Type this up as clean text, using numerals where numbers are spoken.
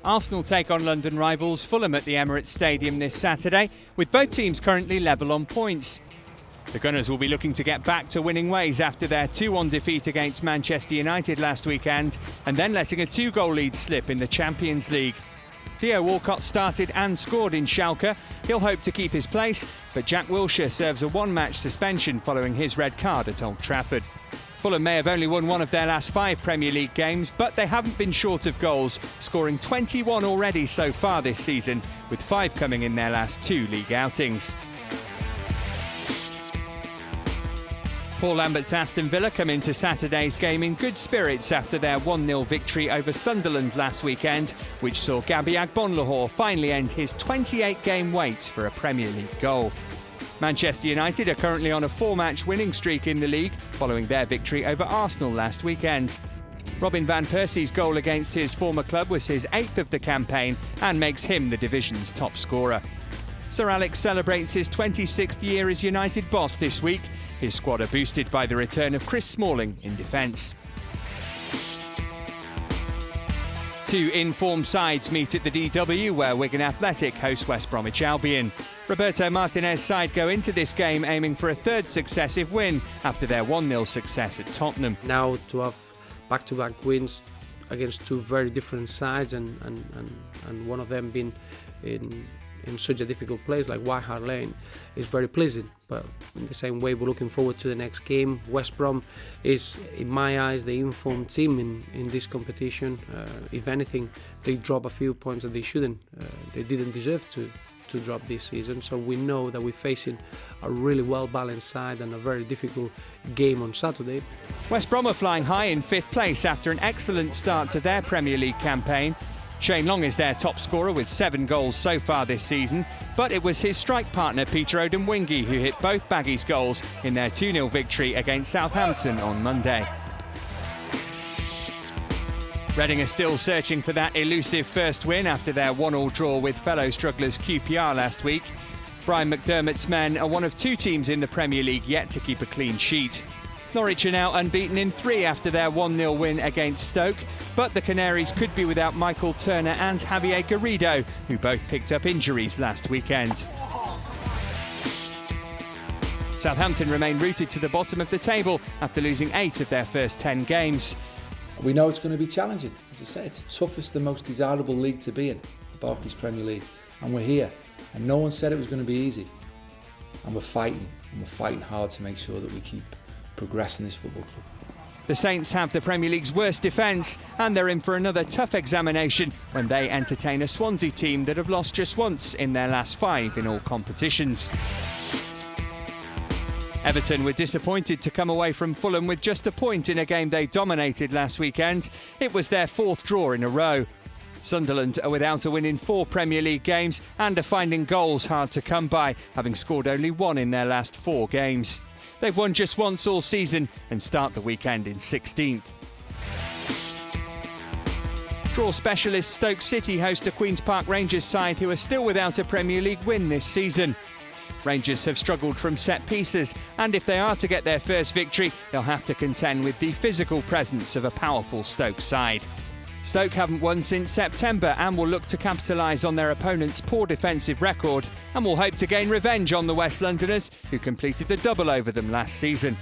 Arsenal take on London rivals Fulham at the Emirates Stadium this Saturday, with both teams currently level on points. The Gunners will be looking to get back to winning ways after their 2-1 defeat against Manchester United last weekend, and then letting a 2-goal lead slip in the Champions League. Theo Walcott started and scored in Schalke. He'll hope to keep his place, but Jack Wilshere serves a one-match suspension following his red card at Old Trafford. Fulham may have only won one of their last 5 Premier League games, but they haven't been short of goals, scoring 21 already so far this season, with 5 coming in their last 2 league outings. Paul Lambert's Aston Villa come into Saturday's game in good spirits after their 1-0 victory over Sunderland last weekend, which saw Gabby Agbonlahor finally end his 28-game wait for a Premier League goal. Manchester United are currently on a 4-match winning streak in the league, following their victory over Arsenal last weekend. Robin van Persie's goal against his former club was his 8th of the campaign and makes him the division's top scorer. Sir Alex celebrates his 26th year as United boss this week. His squad are boosted by the return of Chris Smalling in defence. 2 informed sides meet at the DW, where Wigan Athletic host West Bromwich Albion. Roberto Martinez's side go into this game aiming for a 3rd successive win after their 1-0 success at Tottenham. Now to have back-to-back wins against 2 very different sides and one of them being in such a difficult place like White Hart Lane is very pleasing. But in the same way, we're looking forward to the next game. West Brom is, in my eyes, the informed team in this competition. If anything, they drop a few points that they shouldn't. They didn't deserve to drop this season. So we know that we're facing a really well-balanced side and a very difficult game on Saturday. West Brom are flying high in 5th place after an excellent start to their Premier League campaign. Shane Long is their top scorer with 7 goals so far this season, but it was his strike partner Peter Odemwingie who hit both Baggies' goals in their 2-0 victory against Southampton on Monday. Reading are still searching for that elusive first win after their 1-1 draw with fellow strugglers QPR last week. Brian McDermott's men are one of 2 teams in the Premier League yet to keep a clean sheet. Norwich are now unbeaten in 3 after their 1-0 win against Stoke, but the Canaries could be without Michael Turner and Javier Garrido, who both picked up injuries last weekend. Southampton remain rooted to the bottom of the table after losing 8 of their first 10 games. We know it's going to be challenging. As I say, it's the toughest and most desirable league to be in, the Barclays Premier League, and we're here. And no one said it was going to be easy. And we're fighting hard to make sure that we keep progressing this football club. The Saints have the Premier League's worst defence, and they're in for another tough examination when they entertain a Swansea team that have lost just once in their last 5 in all competitions. Everton were disappointed to come away from Fulham with just a point in a game they dominated last weekend. It was their 4th draw in a row. Sunderland are without a win in 4 Premier League games and are finding goals hard to come by, having scored only 1 in their last 4 games. They've won just once all season and start the weekend in 16th. Draw specialist Stoke City host a Queen's Park Rangers side who are still without a Premier League win this season. Rangers have struggled from set pieces, and if they are to get their first victory, they'll have to contend with the physical presence of a powerful Stoke side. Stoke haven't won since September and will look to capitalise on their opponent's poor defensive record and will hope to gain revenge on the West Londoners, who completed the double over them last season.